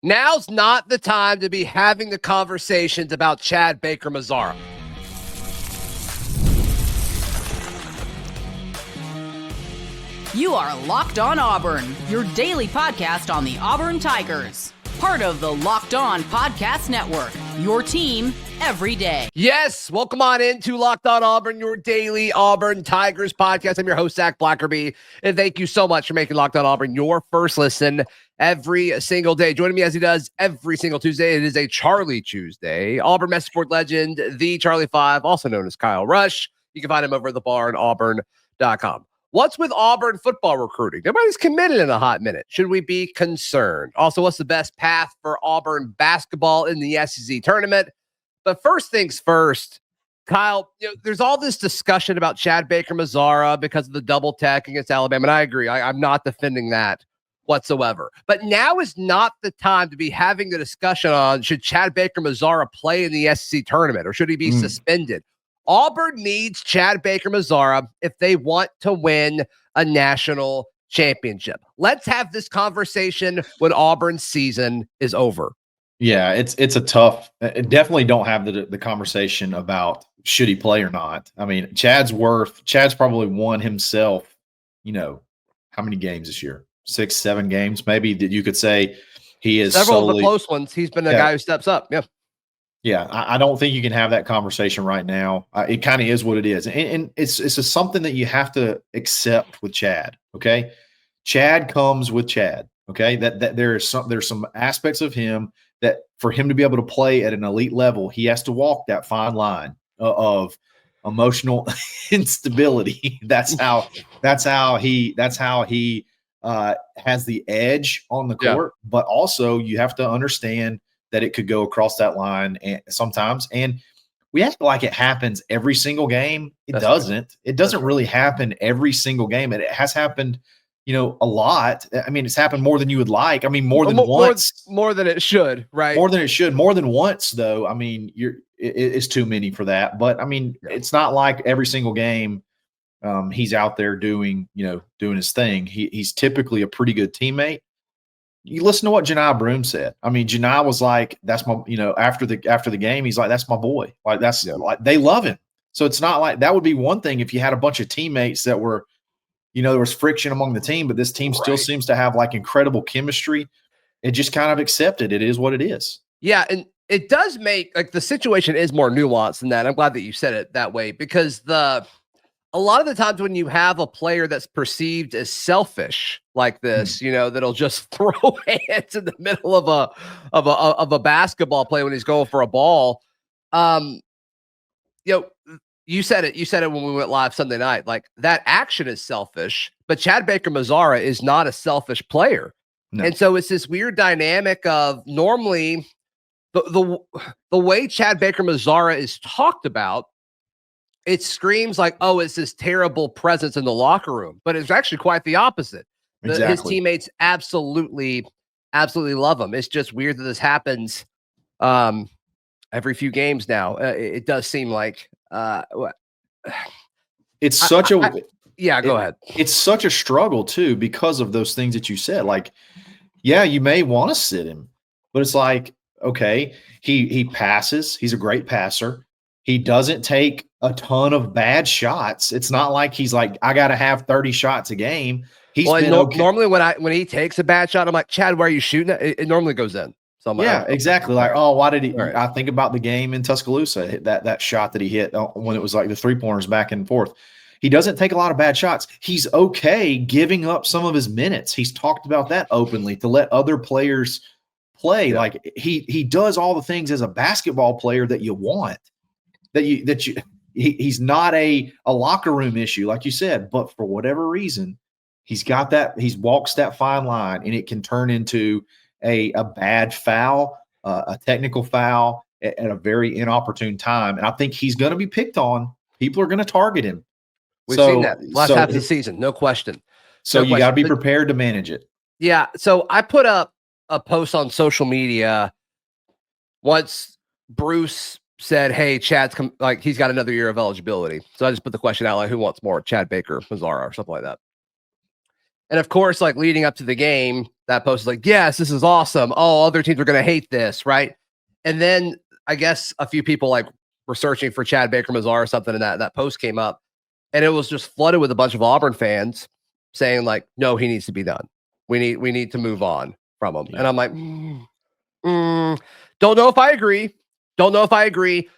Now's not the time to be having the conversations about Chad Baker-Mazara. You are Locked On Auburn, your daily podcast on the Auburn Tigers. Part of the Locked On Podcast Network, your team every day. Yes, welcome on into Locked On Auburn, your daily Auburn Tigers podcast. I'm your host, Zac Blackerby, and thank you so much for making Locked On Auburn your first listen every single day. Joining me as he does every single Tuesday, it is a Charlie Tuesday. Auburn message board legend, the Charlie 5, also known as Kyle Rush. You can find him over at the bar at auburn.com. What's with Auburn football recruiting? Nobody's committed in a hot minute. Should we be concerned? Also, what's the best path for Auburn basketball in the SEC tournament? But first things first, Kyle, there's all this discussion about Chad Baker-Mazara because of the double tech against Alabama, and I agree. I'm not defending that whatsoever. But now is not the time to be having the discussion on should Chad Baker-Mazara play in the SEC tournament or should he be suspended? Auburn needs Chad Baker-Mazara if they want to win a national championship. Let's have this conversation when Auburn's season is over. Yeah, it's a tough. Definitely don't have the conversation about should he play or not. I mean, Chad's probably won himself. How many games this year? 6, 7 games, maybe, that you could say he is. Several of the close ones. He's been a guy who steps up. Yeah. Yeah, I don't think you can have that conversation right now. It kind of is what it is. And it's just something that you have to accept with Chad, okay? Chad comes with Chad, okay? That there's some aspects of him that for him to be able to play at an elite level, he has to walk that fine line of emotional instability. That's how he has the edge on the court. Yeah. But also you have to understand that it could go across that line sometimes. And we act like it happens every single game. It doesn't. Right. It doesn't really happen every single game. And it has happened, a lot. I mean, it's happened more than you would like. I mean, more than once. More than it should, right? More than it should. More than once, though. I mean, it's too many for that. But, I mean, It's not like every single game he's out there doing his thing. He's typically a pretty good teammate. You listen to what Janai Broome said. I mean, Janai was like, "That's my," after the game, he's like, "That's my boy." Like like they love him. So it's not like that would be one thing if you had a bunch of teammates that were, there was friction among the team, but this team still seems to have like incredible chemistry. It just kind of accepted it is what it is. Yeah, and it does make the situation is more nuanced than that. I'm glad that you said it that way because a lot of the times when you have a player that's perceived as selfish like this, that'll just throw hands in the middle of a basketball play when he's going for a ball. You said it when we went live Sunday night. Like that action is selfish, but Chad Baker-Mazara is not a selfish player. No. And so it's this weird dynamic of normally the way Chad Baker-Mazara is talked about, it screams like, oh, it's this terrible presence in the locker room, but it's actually quite the opposite. Exactly. His teammates absolutely love him. It's just weird that this happens every few games now. It does seem like it's such go ahead. It's such a struggle too because of those things that you said. Like, yeah, you may want to sit him, but it's like, okay, he passes. He's a great passer. He doesn't take a ton of bad shots. It's not like he's like, I got to have 30 shots a game. Normally when he takes a bad shot, I'm like, Chad, where are you shooting at? It normally goes in. So exactly. Like, oh, why did he? Right. I think about the game in Tuscaloosa, that shot that he hit when it was like the 3-pointers back and forth. He doesn't take a lot of bad shots. He's okay giving up some of his minutes. He's talked about that openly to let other players play. Yeah. Like he does all the things as a basketball player that you want. He's not a locker room issue, like you said, but for whatever reason, he's got that. He walks that fine line, and it can turn into a bad foul, a technical foul at a very inopportune time. And I think he's going to be picked on. People are going to target him. We've seen that last half of the season, no question. So you got to be prepared to manage it. Yeah. So I put up a post on social media once Bruce said, hey, Chad's he's got another year of eligibility. So I just put the question out, like, who wants more, Chad Baker-Mazara or something like that. And of course, like leading up to the game, that post is like, yes, this is awesome. Oh, other teams are going to hate this, right? And then I guess a few people like were searching for Chad Baker-Mazara or something, and that post came up, and it was just flooded with a bunch of Auburn fans saying like, no, he needs to be done. We need to move on from him. Yeah. And I'm like, don't know if I agree. Don't know if I agree.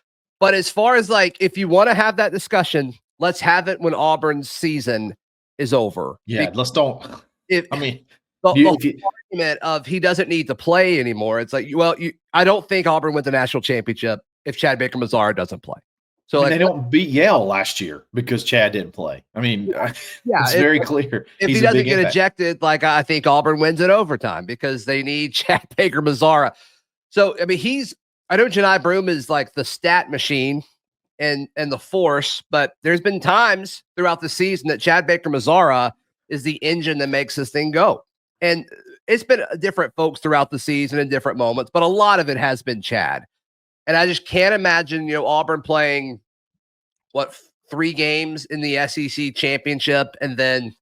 But as far as like, if you want to have that discussion, let's have it when Auburn's season is over. Yeah, let's don't. The argument of he doesn't need to play anymore. It's like, well, I don't think Auburn wins the national championship if Chad Baker-Mazara doesn't play. So they don't beat Yale last year because Chad didn't play. I mean, it's very clear. If he doesn't get ejected, like I think Auburn wins in overtime because they need Chad Baker-Mazara. So, I mean, I know Janai Broome is like the stat machine and the force, but there's been times throughout the season that Chad Baker-Mazara is the engine that makes this thing go. And it's been different folks throughout the season in different moments, but a lot of it has been Chad. And I just can't imagine, Auburn playing 3 games in the SEC championship and then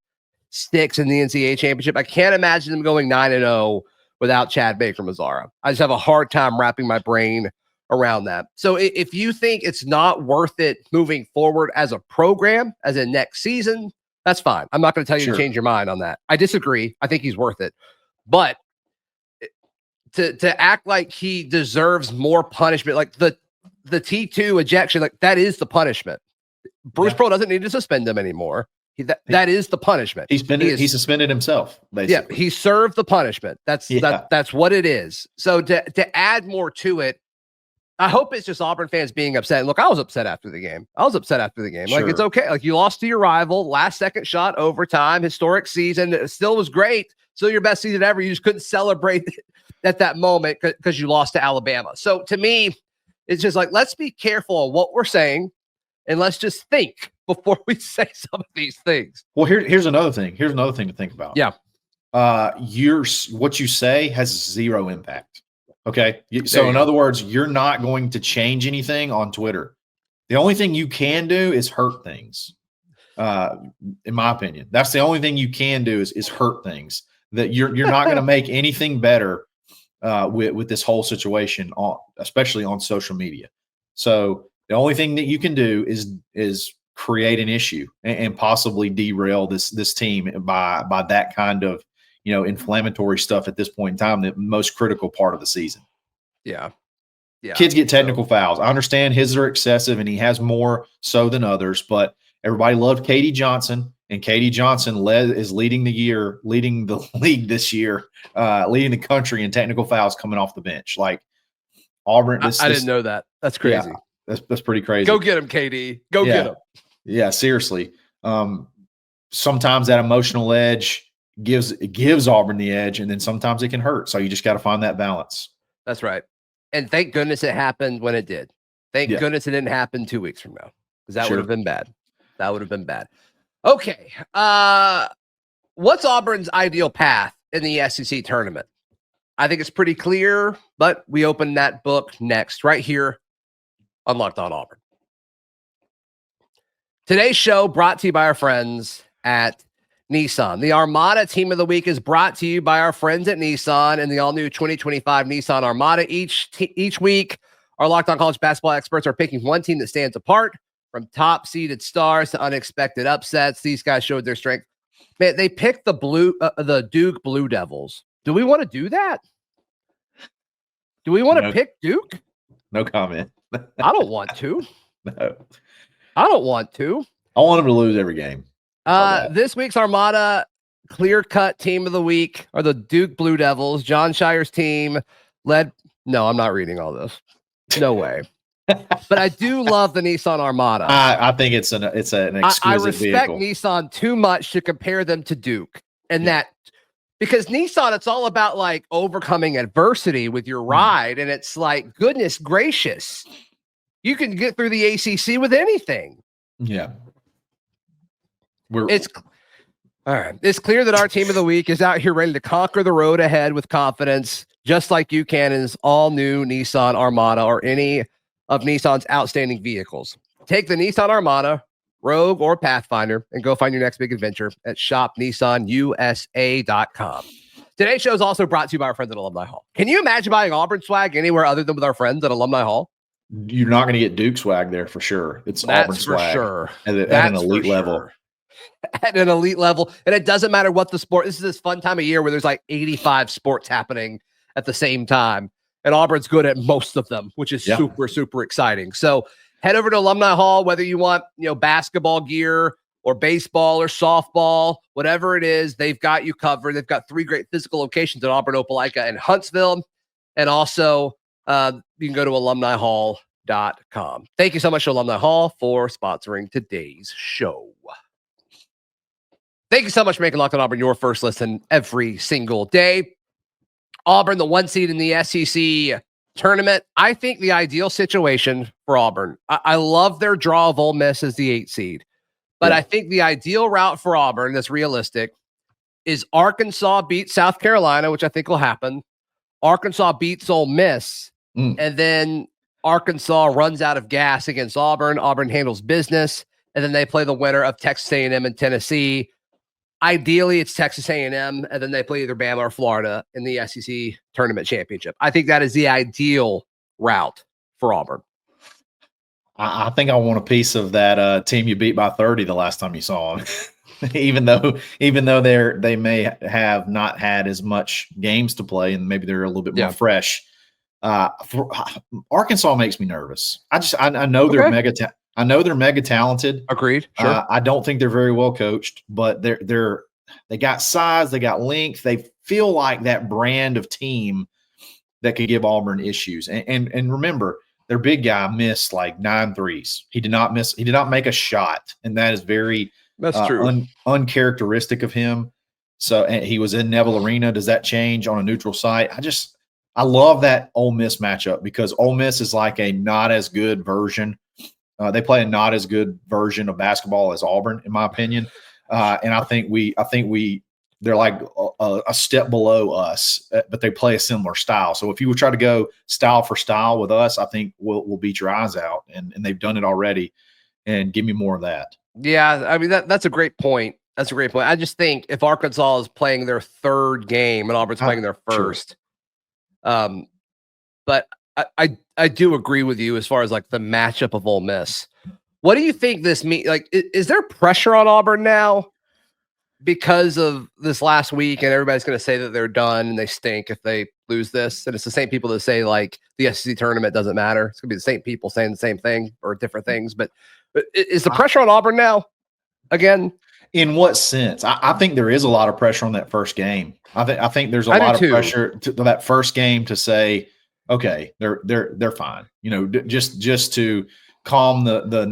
6 in the NCAA championship. I can't imagine them going 9-0 without Chad Baker-Mazara. I just have a hard time wrapping my brain around that. So if you think it's not worth it moving forward as a program, as in next season, that's fine. I'm not going to tell you to change your mind on that. I disagree. I think he's worth it. But to act like he deserves more punishment, like the T2 ejection, like that is the punishment. Bruce Pearl doesn't need to suspend him anymore. That is the punishment. He suspended himself, basically. Yeah, he served the punishment. That's what it is. So to add more to it, I hope it's just Auburn fans being upset. Look, I was upset after the game. Like, it's okay. Like, you lost to your rival, last second shot, overtime, historic season. It still was great. Still your best season ever. You just couldn't celebrate at that moment because you lost to Alabama. So to me, it's just like, let's be careful on what we're saying and let's just think before we say some of these things. Well, here's another thing. Here's another thing to think about. Yeah. What you say has zero impact. Okay. So in other words, you're not going to change anything on Twitter. The only thing you can do is hurt things. In my opinion, that's the only thing you can do is hurt things. That you're not going to make anything better with this whole situation, especially on social media. So the only thing that you can do is create an issue and possibly derail this team by that kind of inflammatory stuff at this point in time, the most critical part of the season. Yeah. Kids get technical fouls. I understand his are excessive and he has more so than others, but everybody loved Katie Johnson, and Katie Johnson is leading the league this year, leading the country in technical fouls coming off the bench. Like Auburn. I didn't know that. That's crazy. Yeah, that's pretty crazy. Go get him, KD. Go get him. Yeah, seriously. Sometimes that emotional edge gives Auburn the edge, and then sometimes it can hurt. So you just got to find that balance. That's right. And thank goodness it happened when it did. Thank goodness it didn't happen 2 weeks from now, because that would have been bad. That would have been bad. Okay. What's Auburn's ideal path in the SEC tournament? I think it's pretty clear, but we open that book next, right here on Locked On Auburn. Today's show brought to you by our friends at Nissan. The Armada Team of the Week is brought to you by our friends at Nissan and the all-new 2025 Nissan Armada. Each week, our Locked On College basketball experts are picking one team that stands apart, from top-seeded stars to unexpected upsets. These guys showed their strength. Man, they picked the Duke Blue Devils. Do we want to do that? Do we want to pick Duke? No comment. I don't want to. No. I don't want to. I want them to lose every game. This week's Armada clear-cut team of the week are the Duke Blue Devils. John Shire's team led. No, I'm not reading all this. No way. But I do love the Nissan Armada. I think it's an exquisite I respect vehicle. Nissan too much to compare them to Duke, and that because Nissan, it's all about like overcoming adversity with your ride, and it's like, goodness gracious, you can get through the ACC with anything. Yeah. It's all right. It's clear that our team of the week is out here ready to conquer the road ahead with confidence, just like UCannon's all-new Nissan Armada or any of Nissan's outstanding vehicles. Take the Nissan Armada, Rogue, or Pathfinder and go find your next big adventure at shopnissanusa.com. Today's show is also brought to you by our friends at Alumni Hall. Can you imagine buying Auburn swag anywhere other than with our friends at Alumni Hall? You're not going to get Duke swag there for sure. It's Auburn swag sure. at an elite level. At an elite level. And it doesn't matter what the sport. This is this fun time of year where there's like 85 sports happening at the same time. And Auburn's good at most of them, which is super, super exciting. So head over to Alumni Hall, whether you want, basketball gear or baseball or softball, whatever it is, they've got you covered. They've got 3 great physical locations at Auburn, Opelika, and Huntsville. And also, you can go to alumnihall.com. Thank you so much to Alumni Hall for sponsoring today's show. Thank you so much for making Locked On Auburn your first listen every single day. Auburn, the 1 seed in the SEC tournament. I think the ideal situation for Auburn. I love their draw of Ole Miss as the 8 seed. But I think the ideal route for Auburn that's realistic is Arkansas beats South Carolina, which I think will happen. Arkansas beats Ole Miss, and then Arkansas runs out of gas against Auburn. Auburn handles business, and then they play the winner of Texas A&M and Tennessee. Ideally, it's Texas A&M, and then they play either Bama or Florida in the SEC tournament championship. I think that is the ideal route for Auburn. I think I want a piece of that team you beat by 30 the last time you saw them. even though they may have not had as much games to play and maybe they're a little bit more fresh. Arkansas makes me nervous. I know they're mega talented. Agreed. Sure. I don't think they're very well coached, but they got size, they got length. They feel like that brand of team that could give Auburn issues. And remember, their big guy missed like 9 threes. He did not make a shot, and that is very true. Uncharacteristic of him. So, and he was in Neville Arena. Does that change on a neutral site? I love that Ole Miss matchup because Ole Miss is like a not as good version. They play a not as good version of basketball as Auburn, in my opinion. And I think they're like a step below us, but they play a similar style. So if you would try to go style for style with us, I think we'll beat your eyes out, and they've done it already. And give me more of that. Yeah, I mean that's a great point. That's a great point. I just think if Arkansas is playing their 3rd game and Auburn's playing their 1st, but I do agree with you as far as like the matchup of Ole Miss. What do you think this means? Like, is there pressure on Auburn now because of this last week, and everybody's going to say that they're done and they stink if they lose this? And it's the same people that say like the SEC tournament doesn't matter. It's going to be the same people saying the same thing or different things. But is the pressure on Auburn now again? In what sense? I think there is a lot of pressure on that first game. I think there's a lot of pressure to that first game to say, okay, they're fine. Just to calm calm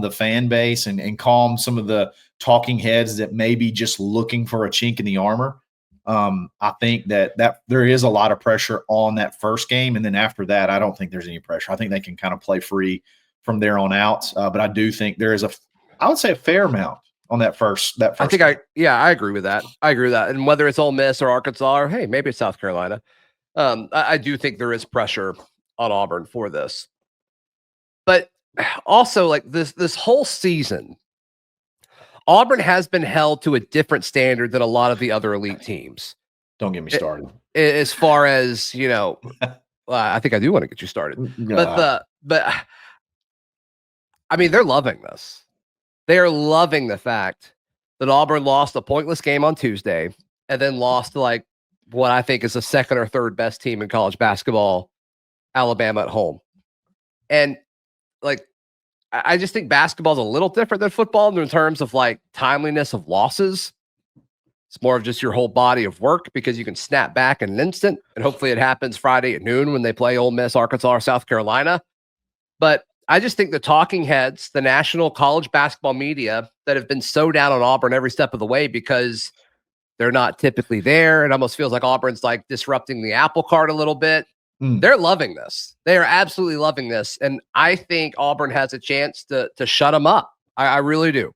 the fan base and calm some of the talking heads that may be just looking for a chink in the armor. I think that there is a lot of pressure on that first game, and then after that, I don't think there's any pressure. I think they can kind of play free from there on out. But I do think there is I would say a fair amount on that first. I think I agree with that. And whether it's Ole Miss or Arkansas or hey, maybe it's South Carolina, I do think there is pressure on Auburn for this. But also, like this whole season, Auburn has been held to a different standard than a lot of the other elite teams. Don't get me started. As far as I think I do want to get you started. But I mean, they're loving this. They are loving the fact that Auburn lost a pointless game on Tuesday and then lost to like what I think is the 2nd or 3rd best team in college basketball, Alabama at home. And like, I just think basketball is a little different than football in terms of like timeliness of losses. It's more of just your whole body of work because you can snap back in an instant. And hopefully it happens Friday at noon when they play Ole Miss, Arkansas, or South Carolina. But I just think the talking heads, the national college basketball media that have been so down on Auburn every step of the way because they're not typically there. It almost feels like Auburn's like disrupting the apple cart a little bit. They're loving this. They are absolutely loving this. And I think Auburn has a chance to shut them up. I really do.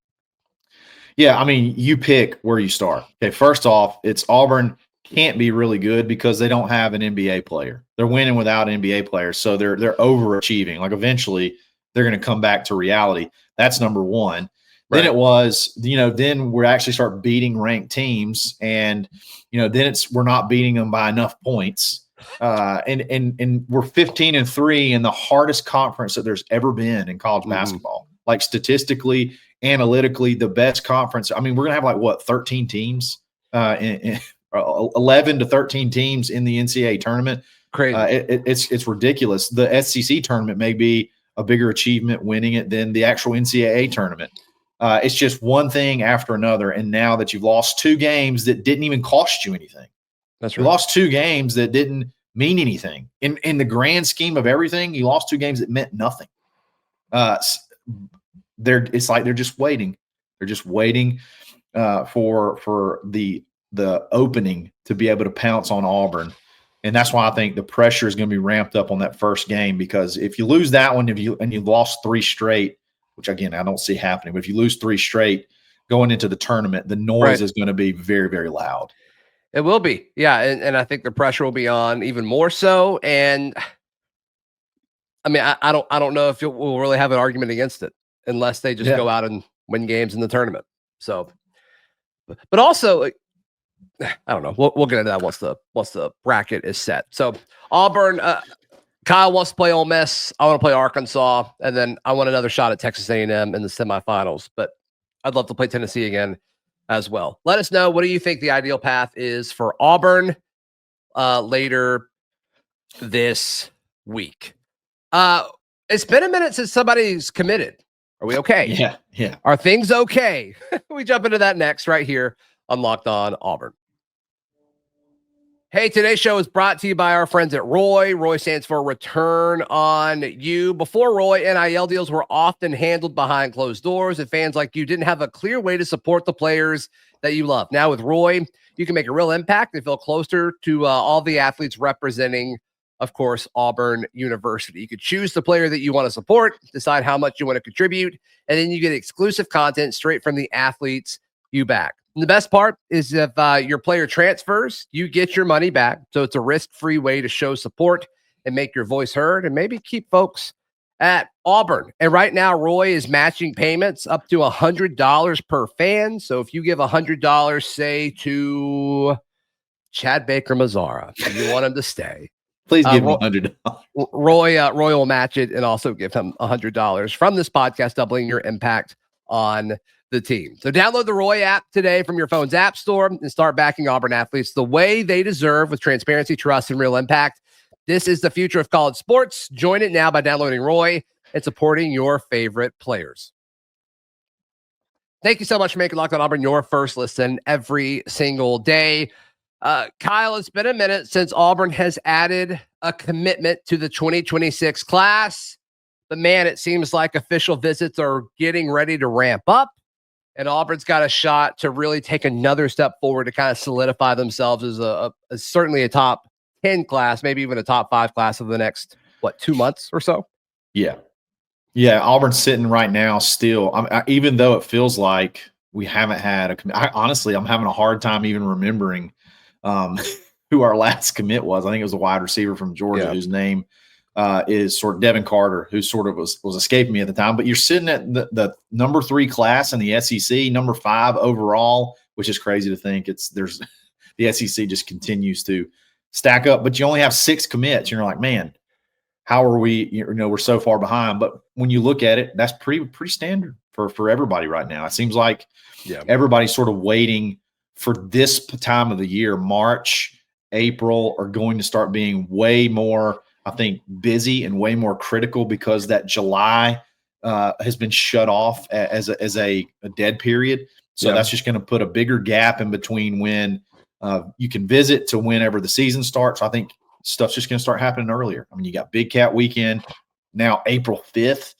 Yeah, I mean, you pick where you start. Okay, first off, it's Auburn can't be really good because they don't have an NBA player. They're winning without an NBA player, so they're overachieving. Like eventually they're going to come back to reality. That's number one. Then it was, then we're actually start beating ranked teams, and then we're not beating them by enough points. And we're 15-3 in the hardest conference that there's ever been in college basketball. Like statistically, analytically, the best conference. I mean, we're gonna have 13 teams, 11 to 13 teams in the NCAA tournament. Crazy. It's ridiculous. The SEC tournament may be a bigger achievement winning it than the actual NCAA tournament. It's just one thing after another. And now that you've lost 2 games that didn't even cost you anything. That's right. You lost 2 games that didn't mean anything. In the grand scheme of everything, you lost 2 games that meant nothing. It's like they're just waiting. They're just waiting for the opening to be able to pounce on Auburn. And that's why I think the pressure is going to be ramped up on that first game, because if you lose that one, you've lost 3 straight, which again, I don't see happening, but if you lose 3 straight going into the tournament, the noise is going to be very, very loud. It will be. Yeah. And I think the pressure will be on even more so. And I mean, I don't know if we'll really have an argument against it unless they just go out and win games in the tournament. So, but also, I don't know. We'll get into that once the bracket is set. So Auburn, Kyle wants to play Ole Miss. I want to play Arkansas, and then I want another shot at Texas A&M in the semifinals. But I'd love to play Tennessee again as well. Let us know, what do you think the ideal path is for Auburn later this week? It's been a minute since somebody's committed. Are we okay? Yeah. Are things okay? We jump into that next right here on Locked On Auburn. Hey, today's show is brought to you by our friends at Roy. Roy stands for Return on You. Before Roy, NIL deals were often handled behind closed doors, and fans like you didn't have a clear way to support the players that you love. Now with Roy, you can make a real impact and feel closer to all the athletes representing, of course, Auburn University. You could choose the player that you want to support, decide how much you want to contribute, and then you get exclusive content straight from the athletes you back. And the best part is if your player transfers, you get your money back. So it's a risk-free way to show support and make your voice heard and maybe keep folks at Auburn. And right now, Roy is matching payments up to $100 per fan. So if you give $100, say, to Chad Baker-Mazara, and you want him to stay, please give him $100. Roy will match it and also give him $100 from this podcast, doubling your impact on the team. So download the Roy app today from your phone's app store and start backing Auburn athletes the way they deserve, with transparency, trust, and real impact. This is the future of college sports. Join it now by downloading Roy and supporting your favorite players. Thank you so much for making Locked On Auburn your first listen every single day. Kyle, it's been a minute since Auburn has added a commitment to the 2026 class. But man, it seems like official visits are getting ready to ramp up. And Auburn's got a shot to really take another step forward to kind of solidify themselves as certainly a top 10 class, maybe even a top 5 class of the next, 2 months or so? Yeah. Auburn's sitting right now still, even though it feels like we haven't had honestly, I'm having a hard time even remembering who our last commit was. I think it was a wide receiver from Georgia whose name is sort of Devin Carter, who sort of was escaping me at the time. But you're sitting at the number 3 class in the SEC, number 5 overall, which is crazy to think. The SEC just continues to stack up, but you only have 6 commits. You're like, man, how are we? We're so far behind. But when you look at it, that's pretty standard for everybody right now. It seems like everybody's sort of waiting for this time of the year. March, April are going to start being way more, I think, busy and way more critical, because that July has been shut off as a dead period. So that's just going to put a bigger gap in between when you can visit to whenever the season starts. I think stuff's just going to start happening earlier. I mean, you got Big Cat Weekend now, April 5th.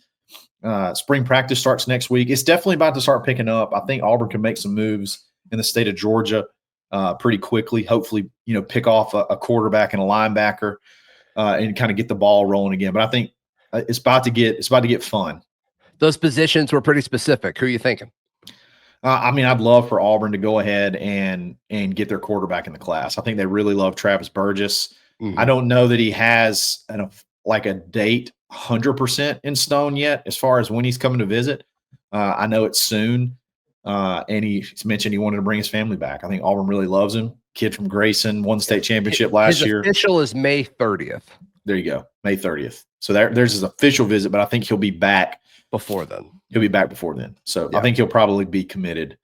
Spring practice starts next week. It's definitely about to start picking up. I think Auburn can make some moves in the state of Georgia pretty quickly. Hopefully, pick off a quarterback and a linebacker. And kind of get the ball rolling again. But I think it's about to get fun. Those positions were pretty specific. Who are you thinking? I'd love for Auburn to go ahead and get their quarterback in the class. I think they really love Travis Burgess. Mm-hmm. I don't know that he has a date 100% in stone yet as far as when he's coming to visit. I know it's soon. And he's mentioned he wanted to bring his family back. I think Auburn really loves him. Kid from Grayson, won state championship last year. His official is May 30th. There you go, May 30th. So there's his official visit, but I think he'll be back before then. He'll be back before then. So I think he'll probably be committed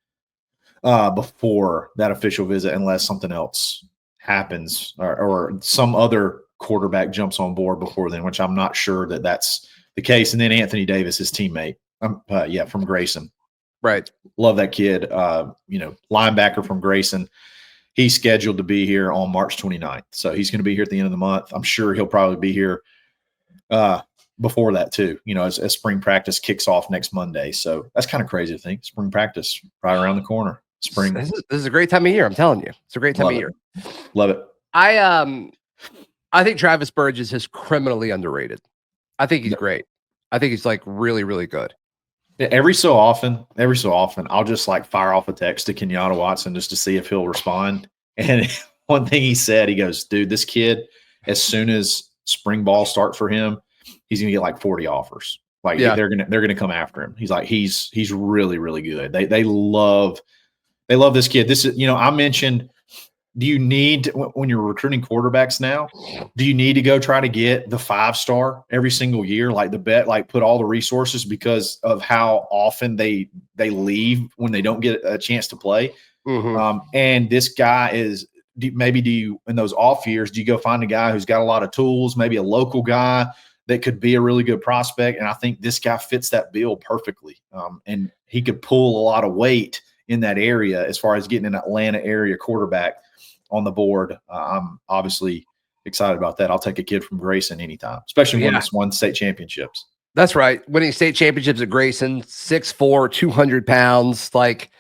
before that official visit, unless something else happens or some other quarterback jumps on board before then, which I'm not sure that that's the case. And then Anthony Davis, his teammate, from Grayson. Right. Love that kid. Linebacker from Grayson. He's scheduled to be here on March 29th. So he's going to be here at the end of the month. I'm sure he'll probably be here before that too, as spring practice kicks off next Monday. So that's kind of crazy to think. Spring practice right around the corner. Spring. This is a great time of year. I'm telling you. It's a great time of year. Love it. I think Travis Burgess is criminally underrated. I think he's great. I think he's like really, really good. Every so often, I'll just like fire off a text to Kenyatta Watson just to see if he'll respond. And one thing he said, he goes, dude, this kid, as soon as spring ball starts for him, he's going to get like 40 offers. Like they're going to come after him. He's like, he's really, really good. They love this kid. This is, I mentioned, do you need, when you're recruiting quarterbacks now, do you need to go try to get the 5-star every single year? Like put all the resources because of how often they leave when they don't get a chance to play. Mm-hmm. And this guy is, do you, in those off years, do you go find a guy who's got a lot of tools, maybe a local guy that could be a really good prospect? And I think this guy fits that bill perfectly. And he could pull a lot of weight in that area as far as getting an Atlanta area quarterback on the board. I'm obviously excited about that. I'll take a kid from Grayson anytime, especially when it's won state championships. That's right. Winning state championships at Grayson, 6'4", 200 pounds. Like,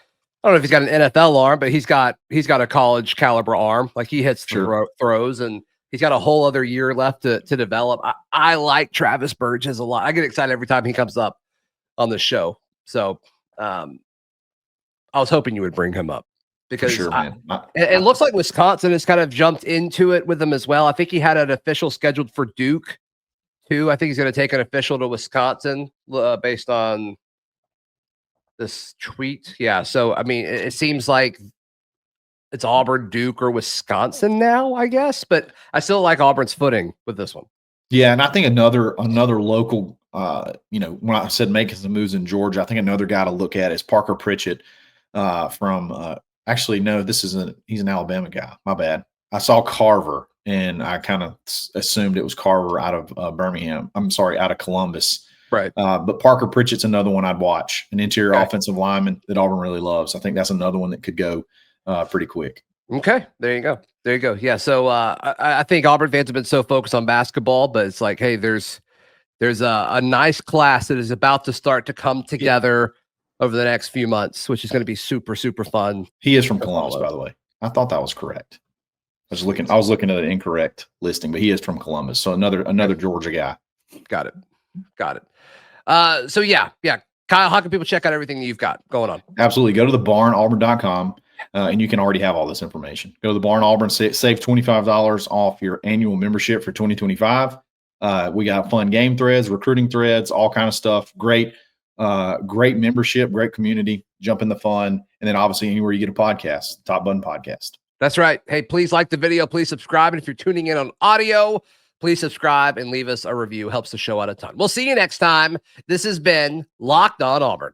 I don't know if he's got an NFL arm, but he's got a college caliber arm. Like he hits throws, and he's got a whole other year left to develop. I like Travis Burgess a lot. I get excited every time he comes up on the show. So I was hoping you would bring him up. Because it looks like Wisconsin has kind of jumped into it with him as well. I think he had an official scheduled for Duke, too. I think he's going to take an official to Wisconsin based on this tweet. Yeah, so, I mean, it seems like it's Auburn, Duke, or Wisconsin now, I guess. But I still like Auburn's footing with this one. Yeah, and I think another local, when I said making some moves in Georgia, I think another guy to look at is Parker Pritchett from actually, no, he's an Alabama guy. My bad. I saw Carver, and I kind of assumed it was Carver out of Birmingham. I'm sorry, out of Columbus. Right. But Parker Pritchett's another one I'd watch, an interior offensive lineman that Auburn really loves. I think that's another one that could go pretty quick. Okay, there you go. Yeah, so I think Auburn fans have been so focused on basketball, but it's like, hey, there's a nice class that is about to start to come together over the next few months, which is going to be super, super fun. He is from Columbus, by the way. I thought that was correct. I was looking at an incorrect listing, but he is from Columbus. So another Georgia guy. Got it. So yeah. Kyle, how can people check out everything that you've got going on? Absolutely. Go to thebarnauburn.com and you can already have all this information. Go to the Barn Auburn, save $25 off your annual membership for 2025. We got fun game threads, recruiting threads, all kind of stuff. Great membership, great community, jump in the fun. And then obviously anywhere you get a podcast, Top Button Podcast. That's right. Hey, please like the video, please subscribe. And if you're tuning in on audio, please subscribe and leave us a review. Helps the show out a ton. We'll see you next time. This has been Locked On Auburn.